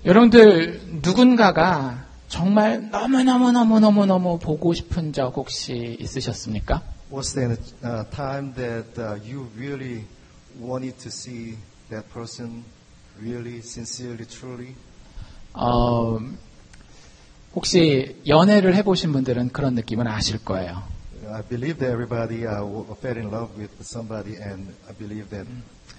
여러분들 누군가가 정말 너무 보고 싶은 적 혹시 있으셨습니까? Was there a time that you really wanted to see that person really, sincerely, truly? 혹시 연애를 해보신 분들은 그런 느낌은 아실 거예요. I believe that everybody fell in love with somebody, and I believe that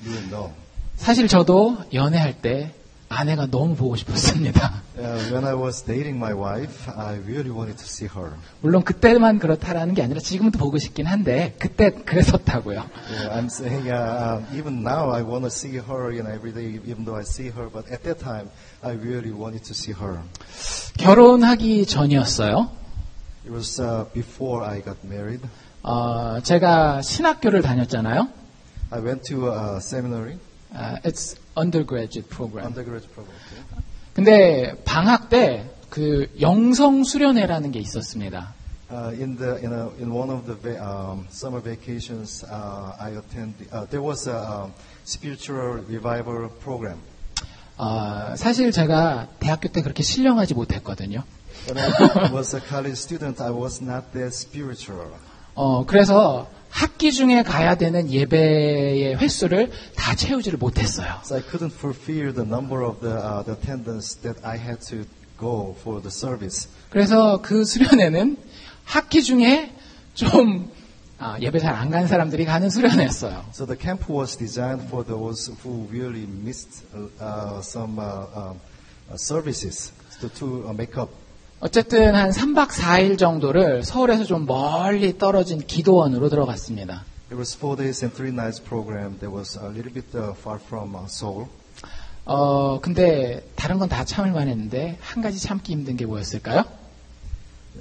you will know. 사실 저도 연애할 때 아내가 너무 보고 싶었습니다. When I was dating my wife, I really wanted to see her. 물론 그때만 그렇다라는 게 아니라 지금도 보고 싶긴 한데 그때 그랬었다고요. Yeah, I'm saying even now I want to see her every day, even though I see her. But at that time, I really wanted to see her. 결혼하기 전이었어요. It was before I got married. 제가 신학교를 다녔잖아요. I went to a seminary. It's undergraduate program. Undergraduate program. Yeah. 근데 방학 때 그 영성 수련회라는 게 있었습니다. In one of the summer vacations, I attended. There was a spiritual revival program. 사실 제가 대학교 때 그렇게 신령하지 못했거든요. When I was a college student, I was not that spiritual. 그래서 학기 중에 가야 되는 예배의 횟수를 다 채우지를 못했어요. So I couldn't fulfill the number of the attendance that I had to go for the service. 그래서 그 수련회는 학기 중에 좀 예배 잘 안 간 사람들이 가는 수련회였어요. So the camp was designed for those who really missed some services to make up. 어쨌든 한 3박 4일 정도를 서울에서 좀 멀리 떨어진 기도원으로 들어갔습니다. It was 4 days and 3 nights program that was a little bit far from Seoul. 근데 다른 건 다 참을만 했는데 한 가지 참기 힘든 게 뭐였을까요?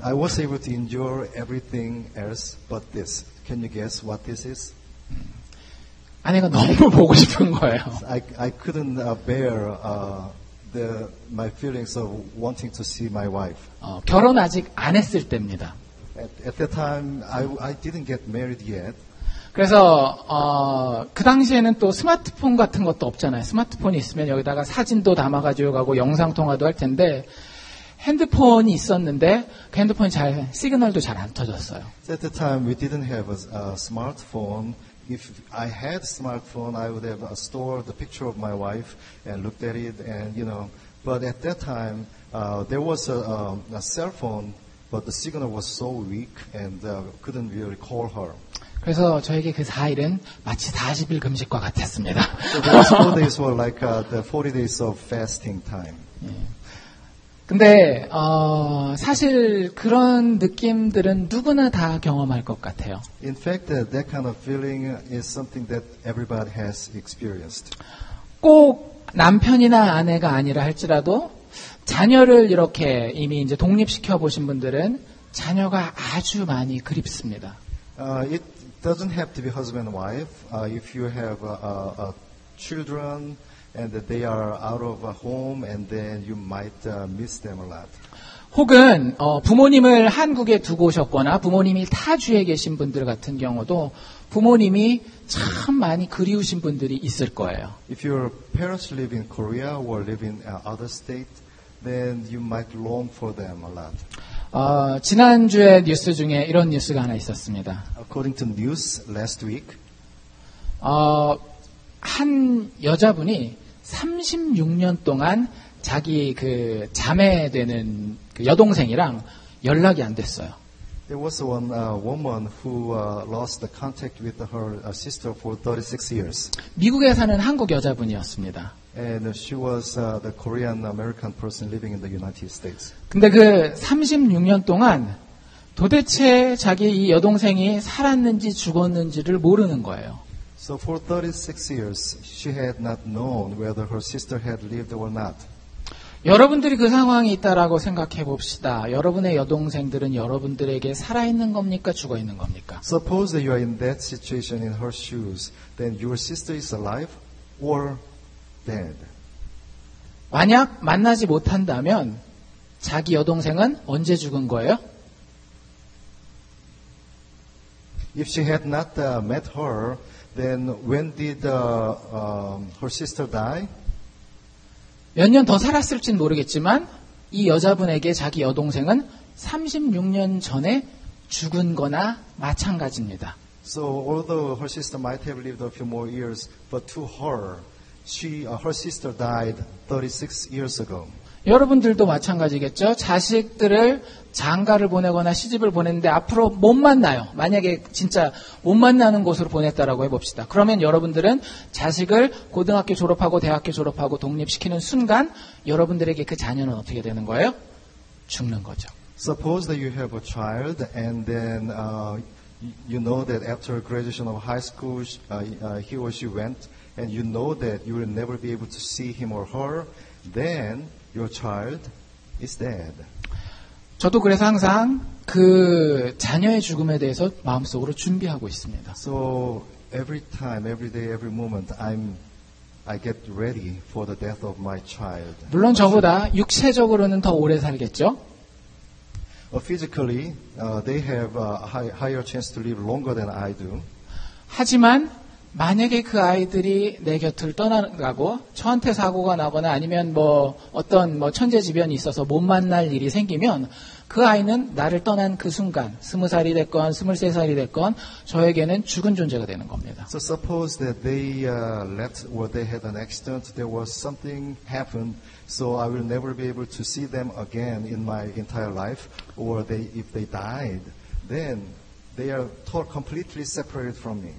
I was able to endure everything else but this. Can you guess what this is? 아내가 너무 보고 싶은 거예요. I couldn't bear my feelings of wanting to see my wife. 결혼 아직 안 했을 때입니다. At that time, I didn't get married yet. 그래서 그 당시에는 또 스마트폰 같은 것도 없잖아요. 스마트폰이 있으면 여기다가 사진도 담아가지고 가고 영상 통화도 할 텐데 핸드폰이 있었는데 그 핸드폰이 시그널도 잘 안 터졌어요. So at the time, we didn't have a smartphone. If I had a smartphone, I would have stored the picture of my wife and looked at it, and But at that time, there was a cell phone, but the signal was so weak and couldn't really call her. 그래서 저에게 그 4일은 마치 40일 금식과 같았습니다. So those 4 days were like the 40 days of fasting time. 근데 사실 그런 느낌들은 누구나 다 경험할 것 같아요. In fact, that kind of feeling is something that everybody has experienced. 꼭 남편이나 아내가 아니라 할지라도 자녀를 이렇게 이미 이제 독립시켜 보신 분들은 자녀가 아주 많이 그립습니다. It doesn't have to be husband and wife. If you have children and that they are out of home, and then you might miss them a lot. 혹은 부모님을 한국에 두고 오셨거나 부모님이 타주에 계신 분들 같은 경우도 부모님이 참 많이 그리우신 분들이 있을 거예요. If your parents live in Korea or live in other state, then you might long for them a lot. 지난주에 뉴스 중에 이런 뉴스가 하나 있었습니다. According to news last week, 한 여자분이 36년 동안 자기 그 자매되는 그 여동생이랑 연락이 안 됐어요. there was one woman who lost the contact with her sister for 36 years. 미국에 사는 한국 여자분이었습니다. And she was the Korean American person living in the United States. 근데 그 36년 동안 도대체 자기 이 여동생이 살았는지 죽었는지를 모르는 거예요. So for 36 years, she had not known whether her sister had lived or not. 여러분들이 그 상황이 있다라고 생각해 봅시다. 여러분의 여동생들은 여러분들에게 살아있는 겁니까? 죽어있는 겁니까? Suppose that you are in that situation in her shoes, then your sister is alive or dead. 만약 만나지 못한다면 자기 여동생은 언제 죽은 거예요? If she had not met her, then when did her sister die? 몇 년 더 살았을진 모르겠지만 이 여자분에게 자기 여동생은 36년 전에 죽은 거나 마찬가지입니다. So although her sister might have lived a few more years, but to her, her sister died 36 years ago. 여러분들도 마찬가지겠죠. 자식들을 장가를 보내거나 시집을 보냈는데 앞으로 못 만나요. 만약에 진짜 못 만나는 곳으로 보냈다라고 해봅시다. 그러면 여러분들은 자식을 고등학교 졸업하고 대학교 졸업하고 독립시키는 순간 여러분들에게 그 자녀는 어떻게 되는 거예요? 죽는 거죠. Suppose that you have a child and then you know that after graduation of high school he or she went and you know that you will never be able to see him or her, then your child is dead. 저도 그래서 항상 그 자녀의 죽음에 대해서 마음속으로 준비하고 있습니다. So every time, every day, every moment, I get ready for the death of my child. 물론 저보다 육체적으로는 더 오래 살겠죠. Physically, they have a higher chance to live longer than I do. 하지만 만약에 그 아이들이 내 곁을 떠나가고 저한테 사고가 나거나 아니면 어떤 천재지변이 있어서 못 만날 일이 생기면 그 아이는 나를 떠난 그 순간 20살이 됐건 23살이 됐건 저에게는 죽은 존재가 되는 겁니다. So suppose that they left or they had an accident, there was something happened, so I will never be able to see them again in my entire life, or if they died, then they are completely separated from me.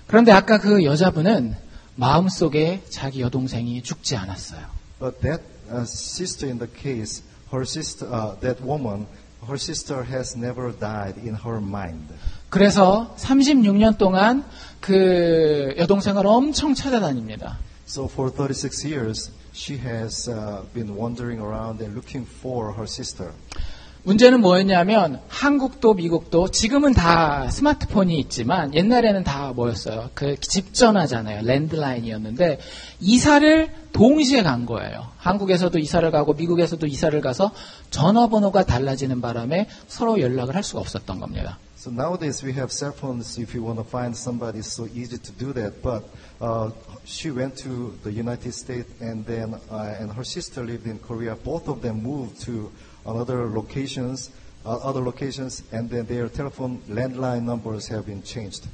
그런데 아까 그 여자분은 마음속에 자기 여동생이 죽지 않았어요. But that sister in the case, that woman, her sister has never died in her mind. 그래서 36년 동안 그 여동생을 엄청 찾아다닙니다. So for 36 years, she has been wandering around and looking for her sister. 문제는 뭐였냐면 한국도 미국도 지금은 다 스마트폰이 있지만 옛날에는 다 뭐였어요? 그 집전화잖아요. 랜드라인이었는데 이사를 동시에 간 거예요. 한국에서도 이사를 가고 미국에서도 이사를 가서 전화번호가 달라지는 바람에 서로 연락을 할 수가 없었던 겁니다. So nowadays we have cell phones. If you want to find somebody, it's so easy to do that. But she went to the United States, and then and her sister lived in Korea. Both of them moved to other locations, and then their telephone landline numbers have been changed.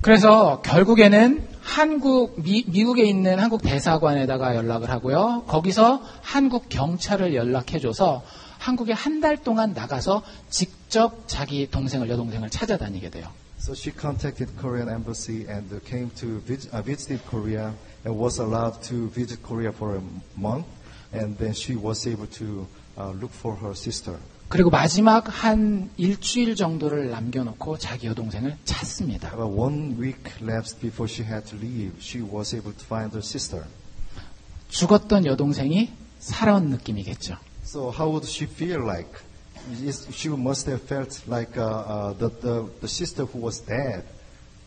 그래서 결국에는 미국에 있는 한국 대사관에다가 연락을 하고요. 거기서 한국 경찰을 연락해줘서 한국에 한 달 동안 나가서 직접 자기 여동생을 찾아다니게 돼요. So she contacted Korean embassy and came to visited Korea and was allowed to visit Korea for a month, and then she was able to look for her sister. 그리고 마지막 한 일주일 정도를 남겨놓고 자기 여동생을 찾습니다. About 1 week lapsed before she had to leave. She was able to find her sister. 죽었던 여동생이 살아온 느낌이겠죠. So how would she feel like? She must have felt like the sister who was dead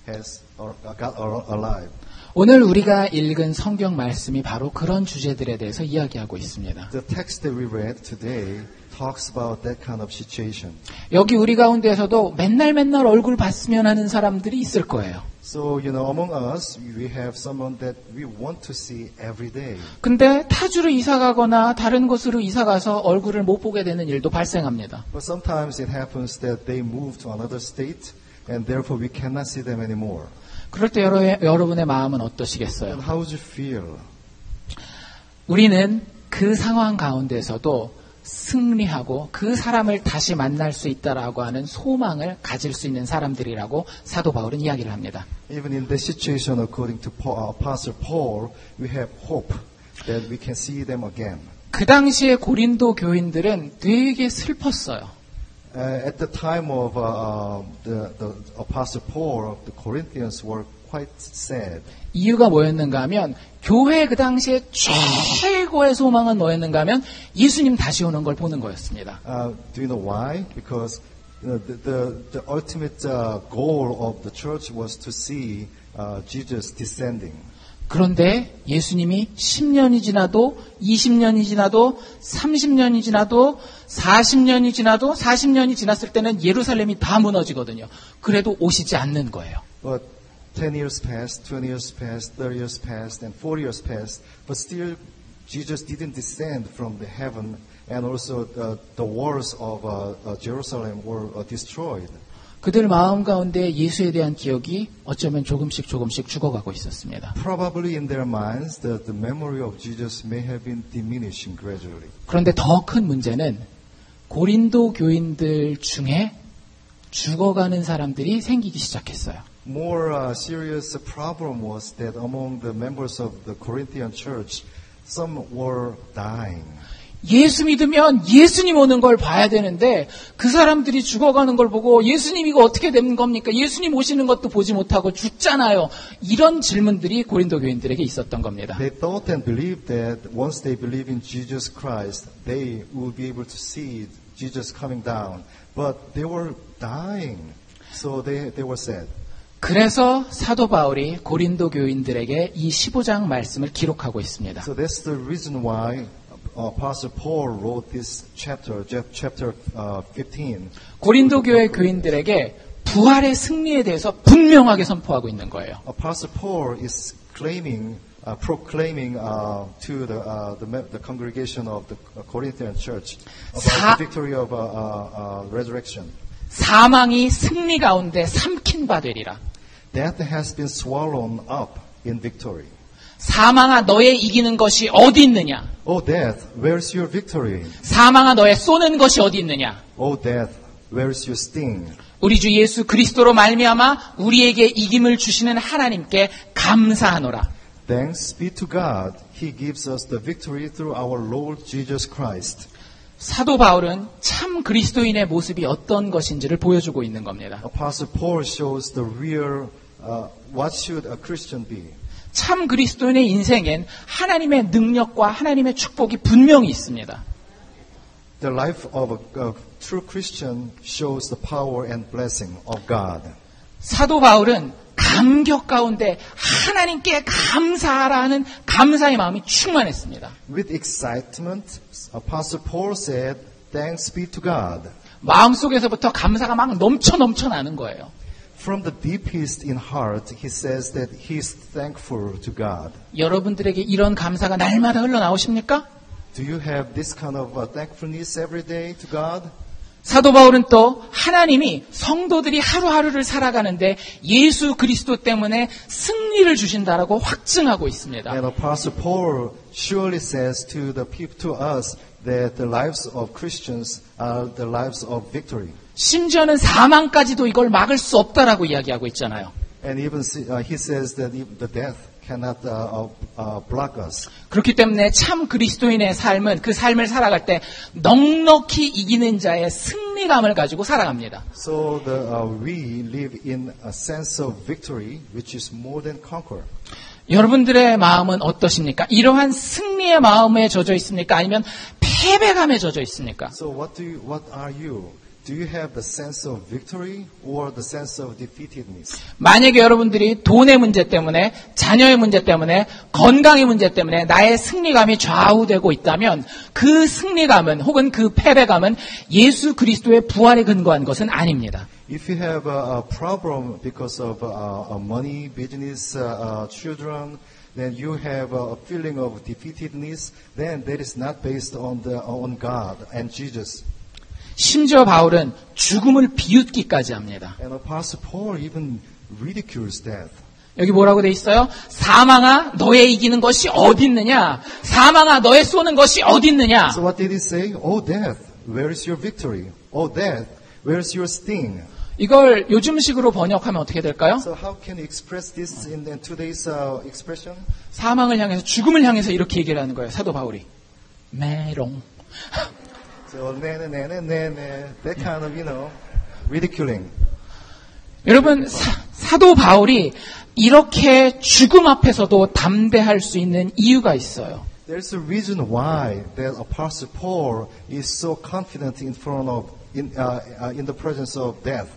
got alive. 오늘 우리가 읽은 성경 말씀이 바로 그런 주제들에 대해서 이야기하고 있습니다. The text that we read today talks about that kind of situation. 여기 우리 가운데에서도 맨날 얼굴 봤으면 하는 사람들이 있을 거예요. So, among us, we have someone that we want to see every day. 근데 타주로 이사 가거나 다른 곳으로 이사 가서 얼굴을 못 보게 되는 일도 발생합니다. But sometimes it happens that they move to another state and therefore we cannot see them anymore. 그럴 때 여러분의 마음은 어떠시겠어요? And how would you feel? 우리는 그 상황 가운데서도 승리하고 그 사람을 다시 만날 수 있다라고 하는 소망을 가질 수 있는 사람들이라고 사도 바울은 이야기를 합니다. Even in this situation, according to Apostle Paul, we have hope that we can see them again. 그 당시에 고린도 교인들은 되게 슬펐어요. At the time of the Apostle Paul, the Corinthians were quite sad. 이유가 뭐였는가 하면 교회 그 당시에 최고의 소망은 뭐였는가 하면 예수님 다시 오는 걸 보는 거였습니다. Do you know why? Because the ultimate goal of the church was to see Jesus descending. 그런데 예수님이 10년이 지나도 20년이 지나도 30년이 지나도 40년이 지나도 40년이 지났을 때는 예루살렘이 다 무너지거든요. 그래도 오시지 않는 거예요. But 10 years passed, 20 years passed, 30 years passed, and 40 years passed, but still Jesus didn't descend from the heaven, and also the walls of Jerusalem were destroyed. 그들 마음 가운데 예수에 대한 기억이 어쩌면 조금씩 죽어가고 있었습니다. Probably in their minds, the memory of Jesus may have been diminishing gradually. 그런데 더 큰 문제는 고린도 교인들 중에 죽어가는 사람들이 생기기 시작했어요. More serious problem was that among the members of the Corinthian church, some were dying. 예수 믿으면 예수님 오는 걸 봐야 되는데 그 사람들이 죽어가는 걸 보고 예수님 이거 어떻게 되는 겁니까? 예수님 오시는 것도 보지 못하고 죽잖아요. 이런 질문들이 고린도 교인들에게 있었던 겁니다. They thought and believed that once they believe in Jesus Christ, they would be able to see Jesus coming down. But they were dying, so they were sad. 그래서 사도 바울이 고린도 교인들에게 이 15장 말씀을 기록하고 있습니다. So that's the reason why Apostle Paul wrote this chapter 15. 고린도 교회 교인들에게 부활의 승리에 대해서 분명하게 선포하고 있는 거예요. Apostle Paul is proclaiming to the congregation of the Corinthian church about the victory of resurrection. 사망이 승리 가운데 삼킨 바 되리라. Death has been swallowed up in victory. 사망아 너의 이기는 것이 어디 있느냐? O death, where's your victory? 사망아 너의 쏘는 것이 어디 있느냐? O death, where's your sting? 우리 주 예수 그리스도로 말미암아 우리에게 이김을 주시는 하나님께 감사하노라. Thanks be to God, He gives us the victory through our Lord Jesus Christ. 사도 바울은 참 그리스도인의 모습이 어떤 것인지를 보여주고 있는 겁니다. Apostle Paul shows the real, what should a Christian be? 참 그리스도인의 인생엔 하나님의 능력과 하나님의 축복이 분명히 있습니다. The life of a true Christian shows the power and blessing of God. 사도 바울은 감격 가운데 하나님께 감사하라는 감사의 마음이 충만했습니다. With excitement, Apostle Paul said, "Thanks be to God." 마음속에서부터 감사가 막 넘쳐 나는 거예요. From the deepest in heart, he says that he is thankful to God. 여러분들에게 이런 감사가 날마다 흘러나오십니까? Do you have this kind of thankfulness every day to God? 사도 바울은 또 하나님이 성도들이 하루하루를 살아가는데 예수 그리스도 때문에 승리를 주신다라고 확증하고 있습니다. And Apostle Paul surely says to the people, to us, that the lives of Christians are the lives of victory. 심지어는 사망까지도 이걸 막을 수 없다라고 이야기하고 있잖아요. And even he says that even the death cannot block us. 그렇기 때문에 참 그리스도인의 삶은 그 삶을 살아갈 때 넉넉히 이기는 자의 승리감을 가지고 살아갑니다. So we live in a sense of victory, which is more than conquer. 여러분들의 마음은 어떠십니까? 이러한 승리의 마음에 젖어 있습니까? 아니면 패배감에 젖어 있습니까? So what are you? Do you have the sense of victory or the sense of defeatedness? 만약에 여러분들이 돈의 문제 때문에, 자녀의 문제 때문에, 건강의 문제 때문에 나의 승리감이 좌우되고 있다면 그 승리감은 혹은 그 패배감은 예수 그리스도의 부활에 근거한 것은 아닙니다. If you have a problem because of money, business, children, then you have a feeling of defeatedness, then that is not based on God and Jesus. 심지어 바울은 죽음을 비웃기까지 합니다. And Apostle Paul even ridicules death. 여기 뭐라고 돼 있어요? 사망아 너의 이기는 것이 어디 있느냐? 사망아 너의 쏘는 것이 어디 있느냐? So what did he say? Oh death, where is your victory? Oh death, where is your sting? 이걸 요즘식으로 번역하면 어떻게 될까요? So how can you express this in today's expression? 사망을 향해서 죽음을 향해서 이렇게 얘기를 하는 거예요. 사도 바울이. 메롱. So that kind of ridiculing. 여러분 사도 바울이 이렇게 죽음 앞에서도 담대할 수 있는 이유가 있어요. There's a reason why that Apostle Paul is so confident in front of in the presence of death.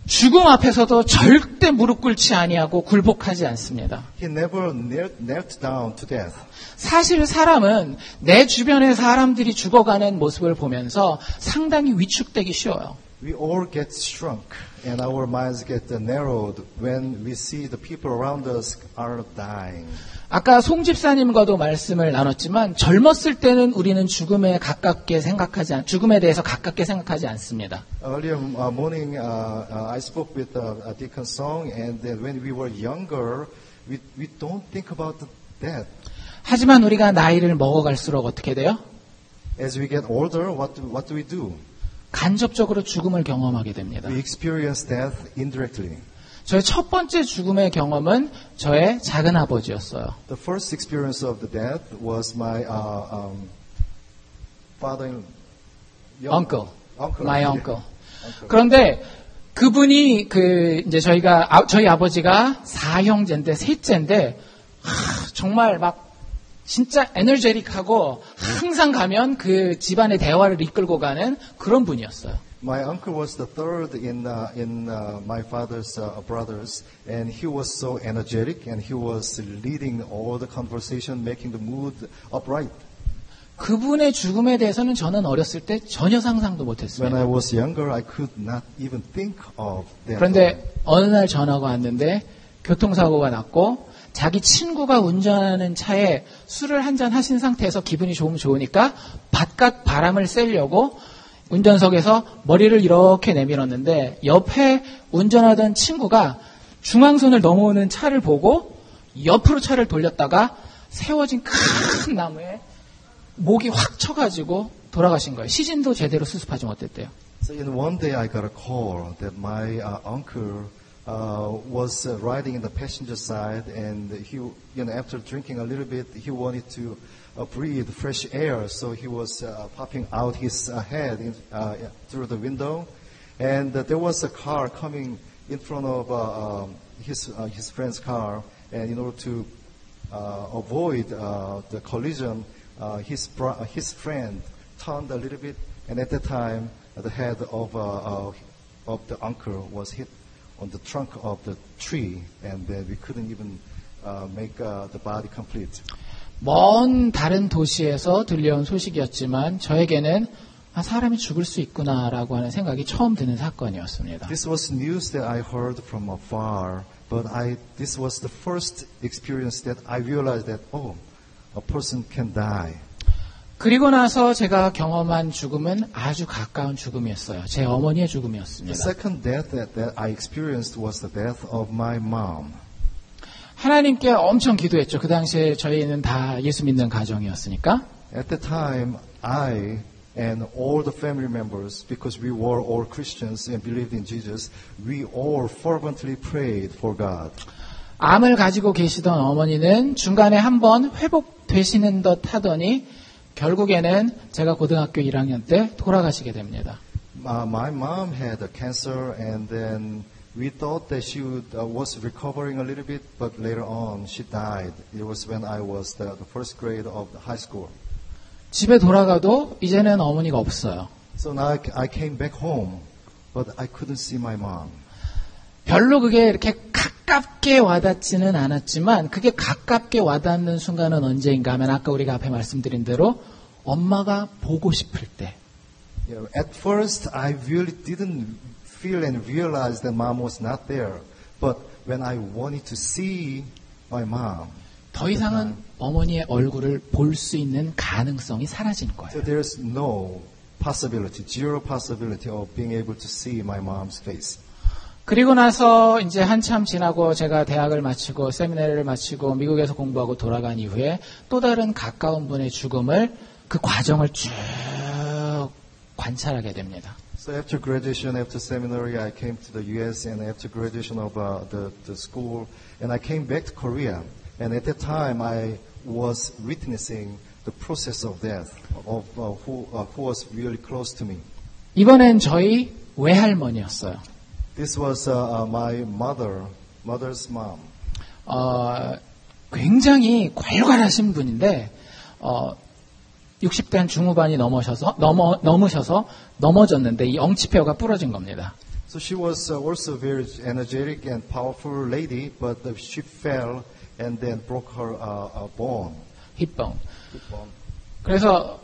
죽음 앞에서도 절대 무릎 꿇지 아니하고 굴복하지 않습니다. He never knelt down to death. 사실 사람은 내 주변의 사람들이 죽어가는 모습을 보면서 상당히 위축되기 쉬워요. We all get shrunk and our minds get narrowed when we see the people around us are dying. 아까 송 집사님과도 말씀을 나눴지만 젊었을 때는 우리는 죽음에 대해서 가깝게 생각하지 않습니다. Earlier morning, I spoke with Deacon Song, and then when we were younger, we don't think about death. 하지만 우리가 나이를 먹어갈수록 어떻게 돼요? As we get older, what do we do? 간접적으로 죽음을 경험하게 됩니다. We experience death indirectly. 저의 첫 번째 죽음의 경험은 저의 작은 아버지였어요. The first experience of the death was my uncle, my yeah. uncle. 그런데 그분이 이제 저희 아버지가 4형제인데 셋째인데 정말 막 진짜 에너제틱하고 항상 가면 그 집안의 대화를 이끌고 가는 그런 분이었어요. My uncle was the third in my father's brothers, and he was so energetic, and he was leading all the conversation, making the mood upright. 그분의 죽음에 대해서는 저는 어렸을 때 전혀 상상도 When 못했습니다. I was younger, I could not even think of that. 그런데 어느 날 전화가 왔는데 교통사고가 났고 자기 친구가 운전하는 차에 술을 한잔 하신 상태에서 기분이 좋으니까 바깥 바람을 쐬려고 운전석에서 머리를 이렇게 내밀었는데 옆에 운전하던 친구가 중앙선을 넘어오는 차를 보고 옆으로 차를 돌렸다가 세워진 큰 나무에 목이 확 쳐가지고 돌아가신 거예요. 시신도 제대로 수습하지 못했대요. So in one day, I got a call that my uncle was riding in the passenger side, and he, after drinking a little bit, he wanted to breathe fresh air, so he was popping out his head through the window, and there was a car coming in front of his friend's car, and in order to avoid the collision, his friend turned a little bit, and at that time, the head of the uncle was hit on the trunk of the tree, and we couldn't even make the body complete. 먼 다른 도시에서 들려온 소식이었지만 저에게는 사람이 죽을 수 있구나라고 하는 생각이 처음 드는 사건이었습니다. This was news that I heard from afar, but this was the first experience that I realized that, a person can die. 그리고 나서 제가 경험한 죽음은 아주 가까운 죽음이었어요. 제 어머니의 죽음이었습니다. The second death that I experienced was the death of my mom. 하나님께 엄청 기도했죠. 그 당시에 저희는 다 예수 믿는 가정이었으니까. At the time, I and all the family members, because we were all Christians and believed in Jesus, we all fervently prayed for God. 암을 가지고 계시던 어머니는 중간에 한번 회복되시는 듯 하더니 결국에는 제가 고등학교 1학년 때 돌아가시게 됩니다. My mom had a cancer, and then we thought that she was recovering a little bit, but later on she died. It was when I was the first grade of the high school. 집에 돌아가도 이제는 어머니가 없어요. So now I came back home, but I couldn't see my mom. 별로 그게 이렇게 가깝게 와닿지는 않았지만 그게 가깝게 와닿는 순간은 언제인가 하면 아까 우리가 앞에 말씀드린 대로 엄마가 보고 싶을 때. At first, I really didn't feel and realize that mom was not there. But when I wanted to see my mom, 더 이상은 어머니의 얼굴을 볼 수 있는 가능성이 사라진 so 거예요. there's no possibility, zero possibility of being able to see my mom's face. 그리고 나서 이제 한참 지나고 제가 대학을 마치고 세미나리를 마치고 미국에서 공부하고 돌아간 이후에 또 다른 가까운 분의 죽음을 그 과정을 쭉 관찰하게 됩니다. So after graduation, after seminary, I came to the U.S. and after graduation of the school, and I came back to Korea. And at that time, I was witnessing the process of death of who was really close to me. 이번엔 저희 외할머니였어요. This was my mother's mom. 굉장히 괄괄하신 분인데 60대 한 중후반이 넘으셔서 넘어졌는데 이 엉치뼈가 부러진 겁니다. So she was also very energetic and powerful lady, but she fell and then broke her bone. 힙봉. 그래서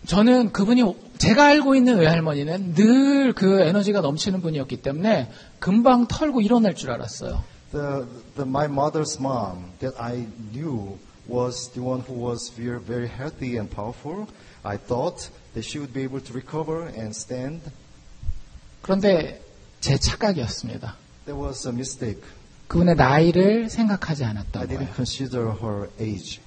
저는 그분이 제가 알고 있는 외할머니는 늘 그 에너지가 넘치는 분이었기 때문에 금방 털고 일어날 줄 알았어요. My mother's mom that I knew was the one who was very, very healthy and powerful. I thought that she would be able to recover and stand. 그런데 제 착각이었습니다. There was a mistake. 그분의 나이를 생각하지 I 않았던 didn't 거예요. consider her age.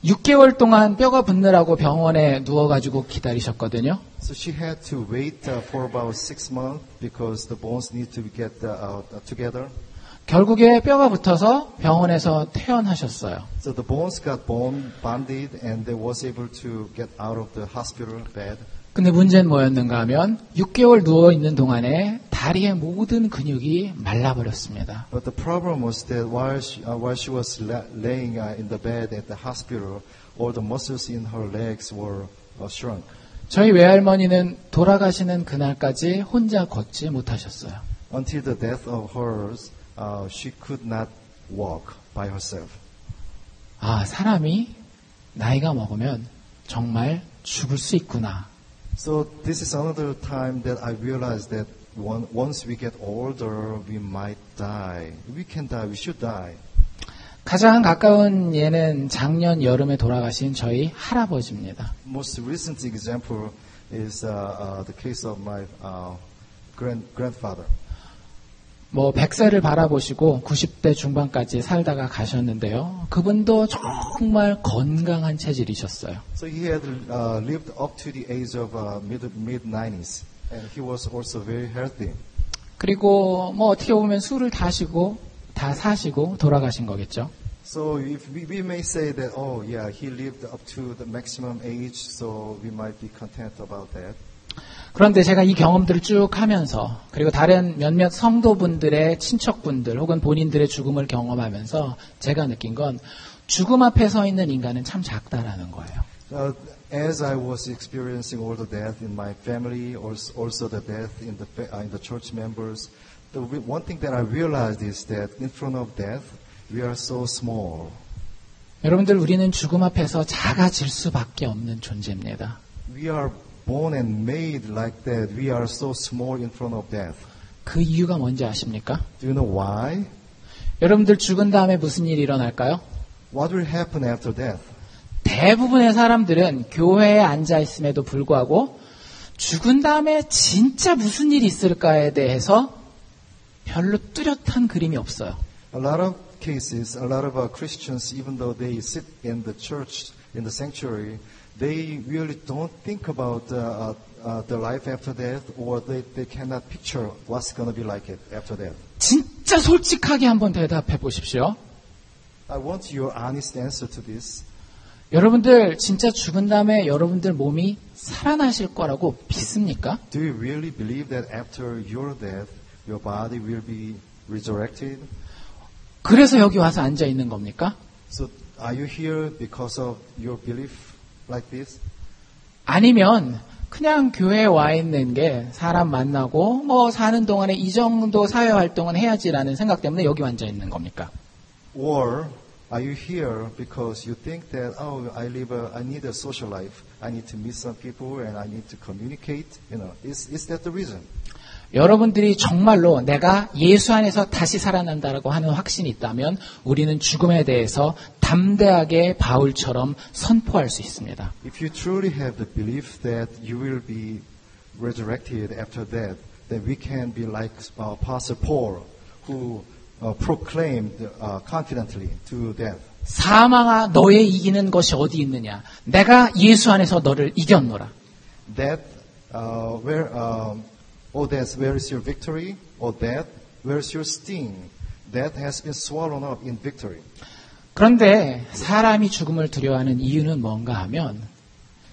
6개월 동안 뼈가 붙느라고 병원에 누워가지고 기다리셨거든요. So she had to wait for about 6 months because the bones need to get together. 결국에 뼈가 붙어서 병원에서 퇴원하셨어요. So the bones got bonded and they was able to get out of the hospital bed. 근데 문제는 뭐였는가 하면 6개월 누워있는 동안에 다리의 모든 근육이 말라버렸습니다. But the problem was that while she was laying in the bed at the hospital, all the muscles in her legs were shrunk. 저희 외할머니는 돌아가시는 그날까지 혼자 걷지 못하셨어요. Until the death of hers, she could not walk by herself. 아, 사람이 나이가 먹으면 정말 죽을 수 있구나. So this is another time that I realized that once we get older, we might die. We can die. We should die. 가장 가까운 예는 작년 여름에 돌아가신 저희 할아버지입니다. Most recent example is the case of my grandfather. 100세를 바라보시고 90대 중반까지 살다가 가셨는데요. 그분도 정말 건강한 체질이셨어요. So he had lived up to the age of mid-90s, and he was also very healthy. 그리고 어떻게 보면 술을 다 사시고 돌아가신 거겠죠. So if we may say that, oh yeah, he lived up to the maximum age, so we might be content about that. 그런데 제가 이 경험들을 쭉 하면서 그리고 다른 몇몇 성도분들의 친척분들 혹은 본인들의 죽음을 경험하면서 제가 느낀 건 죽음 앞에 서 있는 인간은 참 작다라는 거예요. As I was experiencing all the death in my family, also the death in the church members, the one thing that I realized is that in front of death, we are so small. 여러분들, 우리는 죽음 앞에서 작아질 수밖에 없는 존재입니다. We are born and made like that. We are so small in front of death. 그 이유가 뭔지 아십니까? Do you know why? 여러분들 죽은 다음에 무슨 일이 일어날까요? What will happen after death? 대부분의 사람들은 교회에 앉아 있음에도 불구하고 죽은 다음에 진짜 무슨 일이 있을까에 대해서 별로 뚜렷한 그림이 없어요. A lot of cases, a lot of Christians, even though they sit in the church, in the sanctuary, they really don't think about the life after death, or they cannot picture what's going to be like it after death. 진짜 솔직하게 한번 대답해 보십시오. I want your honest answer to this. 여러분들 진짜 죽은 다음에 여러분들 몸이 살아나실 거라고 믿습니까? Do you really believe that after your death, your body will be resurrected? 그래서 여기 와서 앉아 있는 겁니까? So are you here because of your belief like this? 아니면 그냥 교회에 와 있는 게 사람 만나고 사는 동안에 이 정도 사회 활동은 해야지라는 생각 때문에 여기 앉아 있는 겁니까? Or are you here because you think that, oh, I need a social life. I need to meet some people and I need to communicate. You know, is that the reason? 여러분들이 정말로 내가 예수 안에서 다시 살아난다라고 하는 확신이 있다면 우리는 죽음에 대해서 담대하게 바울처럼 선포할 수 있습니다. If you truly have the belief that you will be resurrected after death, then we can be like Apostle Paul, who proclaimed confidently to death. 사망아, 너의 이기는 것이 어디 있느냐? 내가 예수 안에서 너를 이겼노라. Death, death, where is your victory? Or death, where is your sting? Death has been swallowed up in victory. 그런데 사람이 죽음을 두려워하는 이유는 뭔가 하면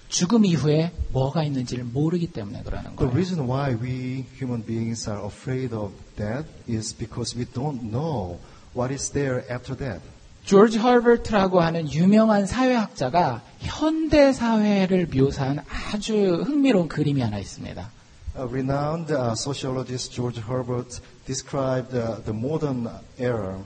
죽음 이후에 뭐가 있는지를 모르기 때문에 그러는 The 거예요. reason why we human beings are afraid of death is because we don't know what is there after death. 조지 허버트라고 하는 유명한 사회학자가 현대 사회를 묘사한 아주 흥미로운 그림이 하나 있습니다. Renowned sociologist George Herbert described the modern era.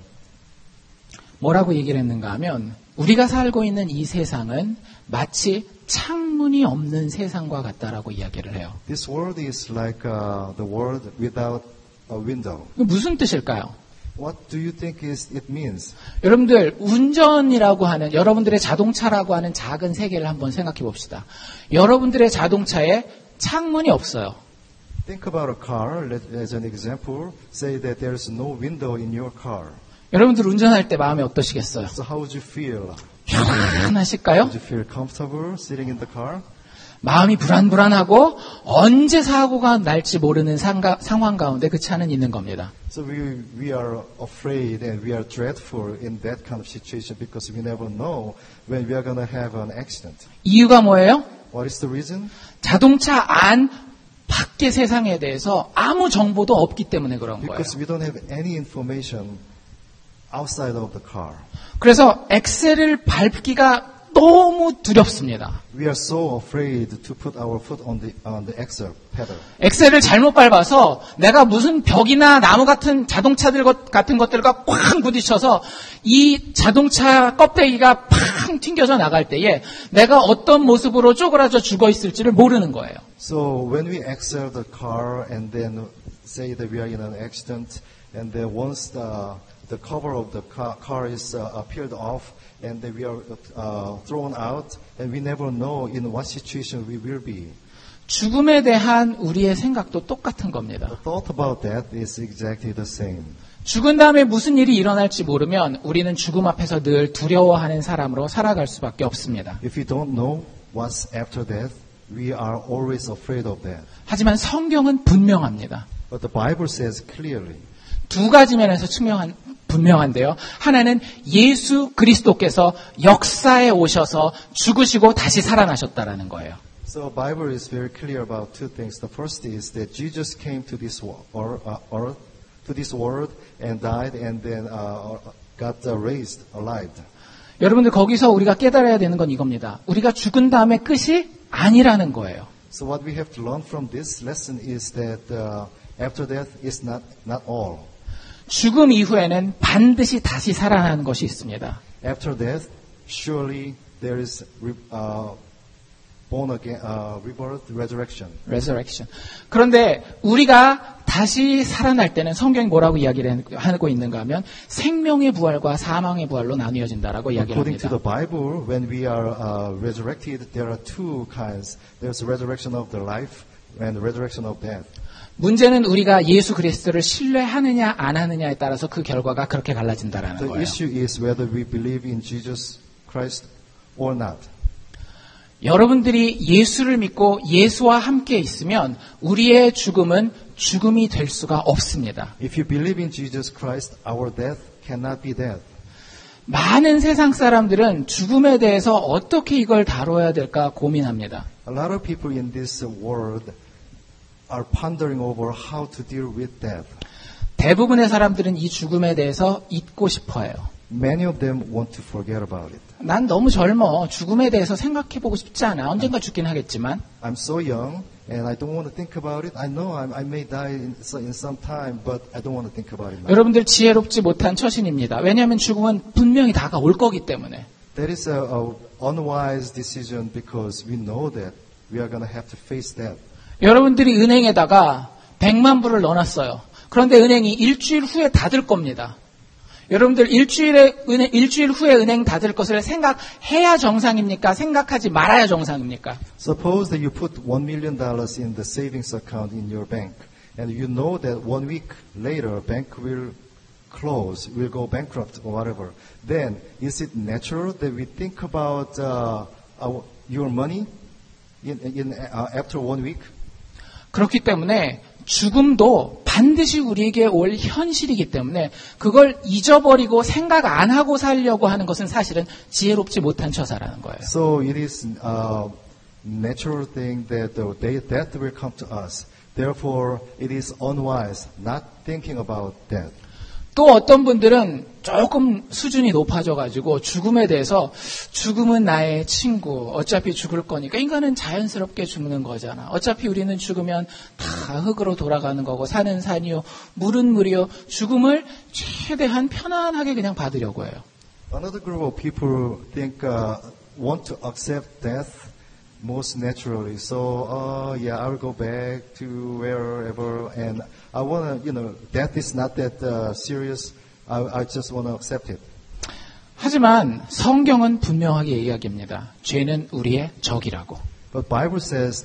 뭐라고 얘기를 했는가 하면 우리가 살고 있는 이 세상은 마치 창문이 없는 세상과 같다라고 이야기를 해요. This world is like the world without a window. 무슨 뜻일까요? What do you think it means? 여러분들 운전이라고 하는 여러분들의 자동차라고 하는 작은 세계를 한번 생각해 봅시다. 여러분들의 자동차에 창문이 없어요. Think about a car. As an example, say that there is no window in your car. 여러분들 운전할 때 마음이 어떠시겠어요? So how would you feel? 편안하실까요? Would you feel comfortable sitting in the car? 마음이 불안불안하고 언제 사고가 날지 모르는 상황 가운데 그 차는 있는 겁니다. So we are afraid and we are dreadful in that kind of situation because we never know when we are going to have an accident. 이유가 뭐예요? What is the reason? 자동차 안 밖의 세상에 대해서 아무 정보도 없기 때문에 그런 거예요. Because we don't have any information outside of the car. 그래서 엑셀을 밟기가 너무 두렵습니다. We are so afraid to put our foot on the axle pedal. 엑셀을 잘못 밟아서 내가 무슨 벽이나 나무 같은 자동차들 같은 것들과 꽉 부딪혀서 이 자동차 껍데기가 팡 튕겨져 나갈 때에 내가 어떤 모습으로 쪼그라져 죽어 있을지를 모르는 거예요. So when we axle the car and then say that we are in an accident and then once the cover of the car is peeled off and then we are thrown out and we never know in what situation we will be. 죽음에 대한 우리의 생각도 똑같은 겁니다. The thought about that is exactly the same. 죽은 다음에 무슨 일이 일어날지 모르면 우리는 죽음 앞에서 늘 두려워하는 사람으로 살아갈 수밖에 없습니다. If we don't know what's after death, we are always afraid of that. 하지만 성경은 분명합니다. But the Bible says clearly. 두 가지 면에서 분명한데요. 하나는 예수 그리스도께서 역사에 오셔서 죽으시고 다시 살아나셨다라는 거예요. So Bible is very clear about two things. The first is that Jesus came to this earth, to this world, and died, and then got raised alive. 여러분들 거기서 우리가 깨달아야 되는 건 이겁니다. 우리가 죽은 다음에 끝이 아니라는 거예요. So what we have to learn from this lesson is that after death is not all. 죽음 이후에는 반드시 다시 살아나는 것이 있습니다. After death, surely there is born again, rebirth, resurrection. Resurrection. 그런데 우리가 다시 살아날 때는 성경이 뭐라고 이야기를 하고 있는가 하면 생명의 부활과 사망의 부활로 나뉘어진다라고 이야기를 According to 합니다. the Bible, when we are resurrected, there are two kinds. There's resurrection of the life and resurrection of death. 문제는 우리가 예수 그리스도를 신뢰하느냐 안 하느냐에 따라서 그 결과가 그렇게 갈라진다라는 The 거예요. issue is whether we believe in Jesus Christ or not. 여러분들이 예수를 믿고 예수와 함께 있으면 우리의 죽음은 죽음이 될 수가 없습니다. If you believe in Jesus Christ, our death cannot be death. 많은 세상 사람들은 죽음에 대해서 어떻게 이걸 다뤄야 될까 고민합니다. A lot of people in this world are pondering over how to deal with death. 대부분의 사람들은 이 죽음에 대해서 잊고 싶어해요. Many of them want to forget about it. 난 너무 젊어. 죽음에 대해서 생각해보고 싶지 않아. 언젠가 죽긴 하겠지만. I'm so young and I don't want to think about it. I know I may die in some time, but I don't want to think about it now. 여러분들 지혜롭지 못한 처신입니다. 왜냐하면 죽음은 분명히 다가올 거기 때문에. That is a unwise decision because we know that we are going to have to face death. 여러분들이 은행에다가 100만 불을 넣어놨어요. 그런데 은행이 일주일 후에 닫을 겁니다. 여러분들 일주일 후에 은행 닫을 것을 생각해야 정상입니까? 생각하지 말아야 정상입니까? Suppose that you put $1 million in the savings account in your bank, and you know that 1 week later bank will close, will go bankrupt or whatever. Then is it natural that we think about your money after 1 week? 그렇기 때문에 죽음도 반드시 우리에게 올 현실이기 때문에 그걸 잊어버리고 생각 안 하고 살려고 하는 것은 사실은 지혜롭지 못한 처사라는 거예요. So it is a natural thing that death will come to us. Therefore, it is unwise not thinking about death. 또 어떤 분들은 조금 수준이 높아져가지고 죽음에 대해서 죽음은 나의 친구, 어차피 죽을 거니까 인간은 자연스럽게 죽는 거잖아. 어차피 우리는 죽으면 다 흙으로 돌아가는 거고 산은 산이요, 물은 물이요. 죽음을 최대한 편안하게 그냥 받으려고 해요. Another group of people want to accept death most naturally. So, yeah, I'll go back to wherever, and I want to, death is not that serious. I just want to accept it. 하지만 성경은 분명하게 이야기합니다. 죄는 우리의 적이라고. But Bible says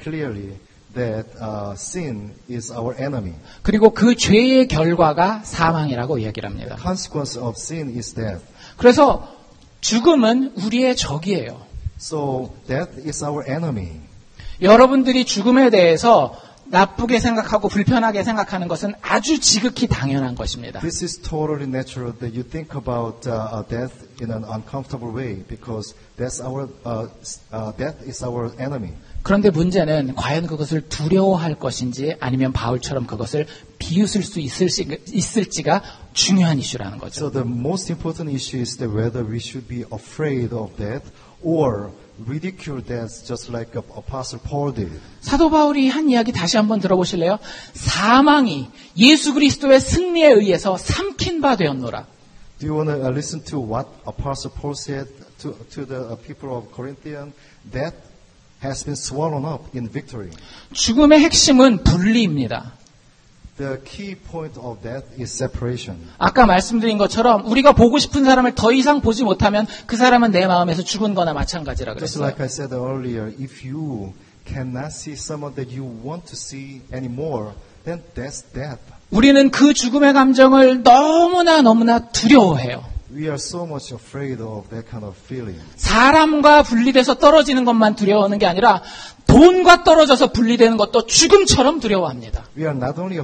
clearly that sin is our enemy. 그리고 그 죄의 결과가 사망이라고 이야기를 합니다. The consequence of sin is death. 그래서 죽음은 우리의 적이에요. So death is our enemy. 여러분들이 죽음에 대해서 나쁘게 생각하고 불편하게 생각하는 것은 아주 지극히 당연한 것입니다. This is totally natural that you think about death in an uncomfortable way because death is our enemy. 그런데 문제는 과연 그것을 두려워할 것인지 아니면 바울처럼 그것을 비웃을 수 있을지가 중요한 이슈라는 거죠. So the most important issue is that whether we should be afraid of death or ridicule death just like Apostle Paul did. 사도 바울이 한 이야기 다시 한번 들어보실래요? 사망이 예수 그리스도의 승리에 의해서 삼킨 바 되었노라. Do you want to listen to what Apostle Paul said to the people of Corinthians? Death has been swallowed up in victory. 죽음의 핵심은 분리입니다. The key point of death is separation. 아까 말씀드린 것처럼 우리가 보고 싶은 사람을 더 이상 보지 못하면 그 사람은 내 마음에서 죽은 거나 마찬가지라 Just 그랬어요. like I said earlier, if you cannot see someone that you want to see anymore, then that's death. 우리는 그 죽음의 감정을 너무나 두려워해요. We are so much afraid of that kind of feeling. 사람과 분리돼서 떨어지는 것만 두려워하는 게 아니라 돈과 떨어져서 분리되는 것도 죽음처럼 두려워합니다. We are not only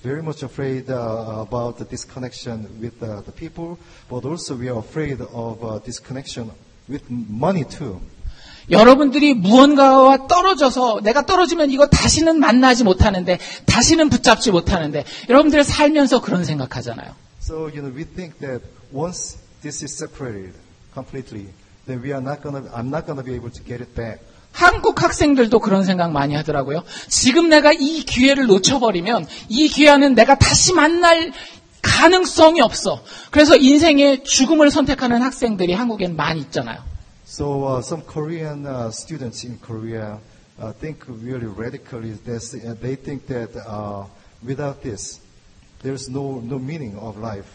very much afraid about the disconnection with the people, but also we are afraid of disconnection with money too. 여러분들이 무언가와 떨어져서 내가 떨어지면 이거 다시는 만나지 못하는데 다시는 붙잡지 못하는데 여러분들 살면서 그런 생각하잖아요. So we think that once this is separated completely, then I'm not gonna be able to get it back. 한국 학생들도 그런 생각 많이 하더라고요. 지금 내가 이 기회를 놓쳐버리면 이 기회는 내가 다시 만날 가능성이 없어. 그래서 인생의 죽음을 선택하는 학생들이 한국엔 많이 있잖아요. So some Korean students in Korea think really radically. They think that without this, there's no meaning of life.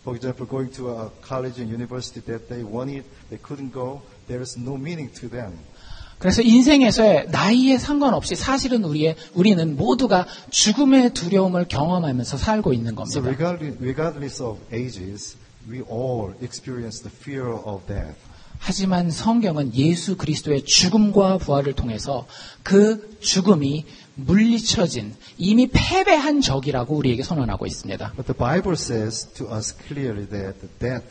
For example, going to a college and university that they wanted, they couldn't go. There is no meaning to them. 그래서 인생에서의 나이에 상관없이 사실은 우리는 모두가 죽음의 두려움을 경험하면서 살고 있는 겁니다. So regardless of ages, we all experience the fear of death. 하지만 성경은 예수 그리스도의 죽음과 부활을 통해서 그 죽음이 물리쳐진 이미 패배한 적이라고 우리에게 선언하고 있습니다. But the Bible says to us clearly that death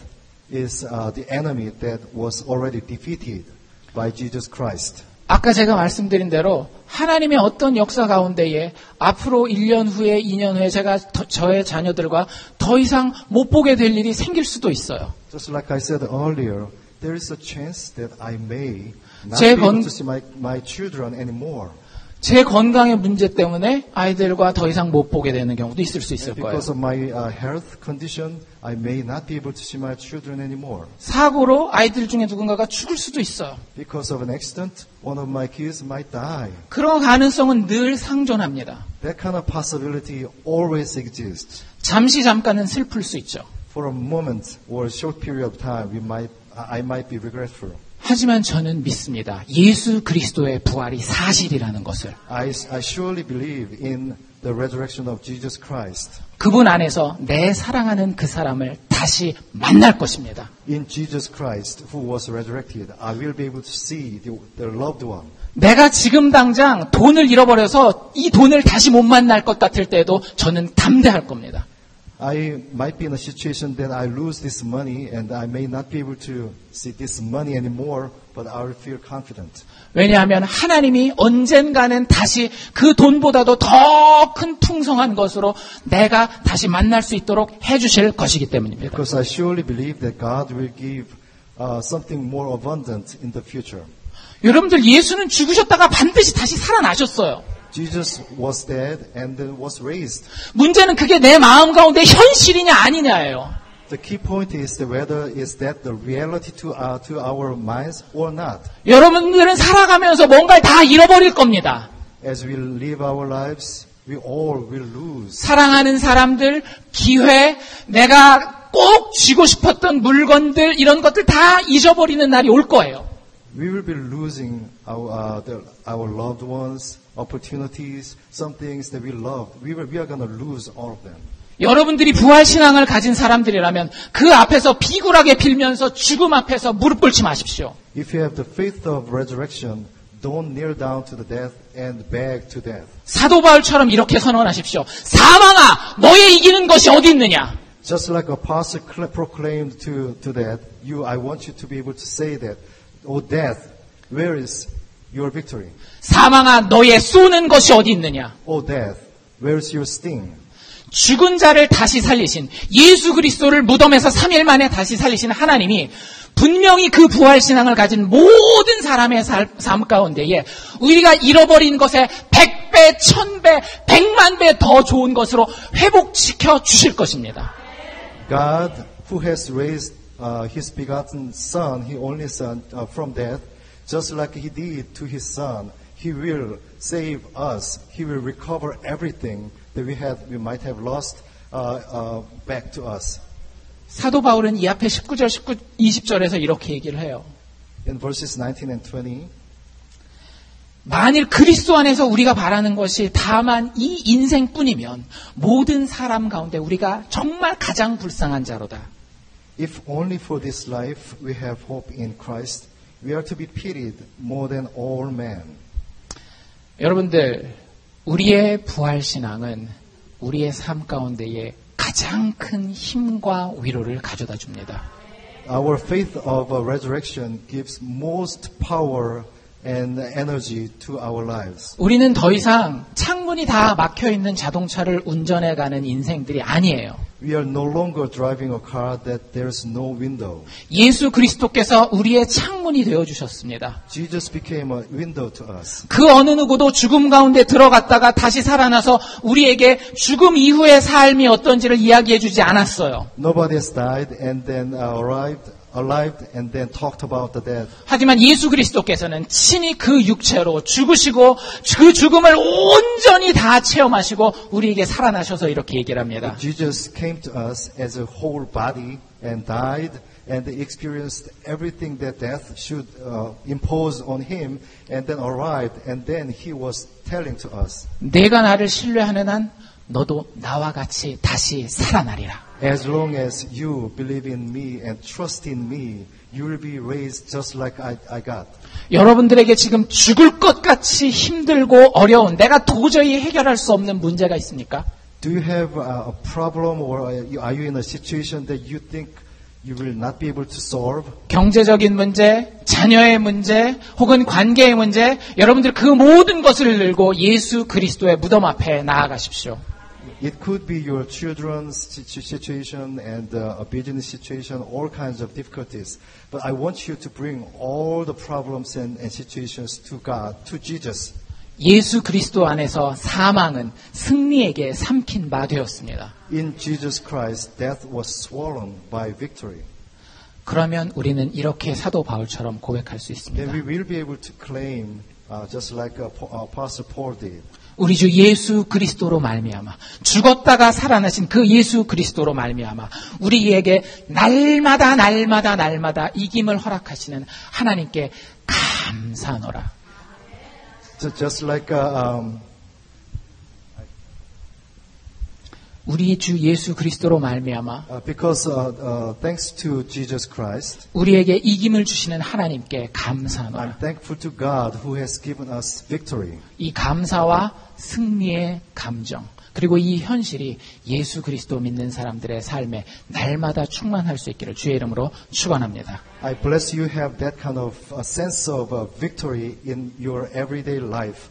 is the enemy that was already defeated by Jesus Christ. 아까 제가 말씀드린 대로 하나님의 어떤 역사 가운데에 앞으로 1년 후에 2년 후에 제가 저의 자녀들과 더 이상 못 보게 될 일이 생길 수도 있어요. Just like I said earlier, there is a chance that I may not be able to see my children anymore. 제 건강의 문제 때문에 아이들과 더 이상 못 보게 되는 경우도 있을 수 있을 거예요. Because of my health condition, I may not be able to see my children anymore. 사고로 아이들 중에 누군가가 죽을 수도 있어요. Because of an accident, one of my kids might die. 그런 가능성은 늘 상존합니다. That kind of possibility always exists. 잠깐은 슬플 수 있죠. For a moment or a short period of time, I might be regretful. 하지만 저는 믿습니다. 예수 그리스도의 부활이 사실이라는 것을. I surely believe in the resurrection of Jesus Christ. 그분 안에서 내 사랑하는 그 사람을 다시 만날 것입니다. In Jesus Christ, who was resurrected, I will be able to see the loved one. 내가 지금 당장 돈을 잃어버려서 이 돈을 다시 못 만날 것 같을 때에도 저는 담대할 겁니다. I might be in a situation that I lose this money and I may not be able to see this money anymore, but I will feel confident. 왜냐하면 하나님이 언젠가는 다시 그 돈보다도 더 큰 풍성한 것으로 내가 다시 만날 수 있도록 해주실 것이기 때문입니다. Because I surely believe that God will give something more abundant in the future. 여러분들 예수는 죽으셨다가 반드시 다시 살아나셨어요. Jesus was dead and was raised. 문제는 그게 내 마음 가운데 현실이냐 아니냐예요. The key point is whether is that the reality to our minds or not. 여러분들은 살아가면서 뭔가를 다 잃어버릴 겁니다. As we live our lives, we all will lose. 사랑하는 사람들, 기회, 내가 꼭 쥐고 싶었던 물건들 이런 것들 다 잊어버리는 날이 올 거예요. We will be losing our loved ones, opportunities, some things that we love. We are going to lose all of them. 여러분들이 부활신앙을 가진 사람들이라면 그 앞에서 비굴하게 빌면서 죽음 앞에서 무릎 꿇지 마십시오. If you have the faith of resurrection, don't kneel down to the death and beg to death. 사도 바울처럼 이렇게 선언하십시오. 사망아, 너의 이기는 것이 어디 있느냐? Just like apostle proclaimed to death, I want you to be able to say that, O death, where is your victory? 사망아, 너의 쏘는 것이 어디 있느냐? O death, where is your sting? 죽은 자를 다시 살리신 예수 그리스도를 무덤에서 3일 만에 다시 살리신 하나님이 분명히 그 부활신앙을 가진 모든 사람의 삶 가운데에 우리가 잃어버린 것에 100배, 1000배, 100만 배 더 좋은 것으로 회복시켜 주실 것입니다. God, who has raised His begotten Son, His only Son, from death, just like He did to His Son, He will save us. He will recover everything that we might have lost back to us. 사도 바울은 이 앞에 19절, 20절에서 이렇게 얘기를 해요. In verses 19 and 20, 만일 그리스도 안에서 우리가 바라는 것이 다만 이 인생뿐이면 모든 사람 가운데 우리가 정말 가장 불쌍한 자로다. If only for this life we have hope in Christ, we are to be pitied more than all men. 여러분들, 우리의 부활신앙은 우리의 삶 가운데에 가장 큰 힘과 위로를 가져다 줍니다. Our faith of resurrection gives most power and energy to our lives. 우리는 더 이상 창문이 다 막혀 있는 자동차를 운전해 가는 인생들이 아니에요. We are no longer driving a car that there's no window. 예수 그리스도께서 우리의 창문이 되어 주셨습니다. Jesus became a window to us. 그 어느 누구도 죽음 가운데 들어갔다가 다시 살아나서 우리에게 죽음 이후의 삶이 어떤지를 이야기해 주지 않았어요. Nobody has died and then arrived and then talked about the death. 하지만 예수 그리스도께서는 친히 그 육체로 죽으시고 그 죽음을 온전히 다 체험하시고 우리에게 살아나셔서 이렇게 얘기를 합니다. Jesus came to us as a whole body and died and experienced everything that death should impose on him and then arrived and then he was telling to us. 내가 나를 신뢰하는 한 너도 나와 같이 다시 살아나리라. As long as you believe in me and trust in me, you will be raised just like I got. 여러분들에게 지금 죽을 것 같이 힘들고 어려운 내가 도저히 해결할 수 없는 문제가 있습니까? Do you have a problem or are you in a situation that you think you will not be able to solve? 경제적인 문제, 자녀의 문제, 혹은 관계의 문제, 여러분들 그 모든 것을 들고 예수 그리스도의 무덤 앞에 나아가십시오. It could be your children's situation and a business situation, all kinds of difficulties. But I want you to bring all the problems and situations to God, to Jesus. 예수 그리스도 안에서 사망은 승리에게 삼킨 바 되었습니다. In Jesus Christ, death was swallowed by victory. 그러면 우리는 이렇게 사도 바울처럼 고백할 수 있습니다. Then we will be able to claim, just like Apostle Paul did. 우리 주 예수 그리스도로 말미암아 죽었다가 살아나신 그 예수 그리스도로 말미암아 우리에게 날마다 이김을 허락하시는 하나님께 감사하노라. Just like 우리 주 예수 그리스도로 말미암아 because thanks to Jesus Christ, 우리에게 이김을 주시는 하나님께 감사하노라. I'm thankful to God who has given us victory. 이 감사와 승리의 감정 그리고 이 현실이 예수 그리스도 믿는 사람들의 삶에 날마다 충만할 수 있기를 주의 이름으로 축원합니다. I bless you have that kind of a sense of victory in your everyday life.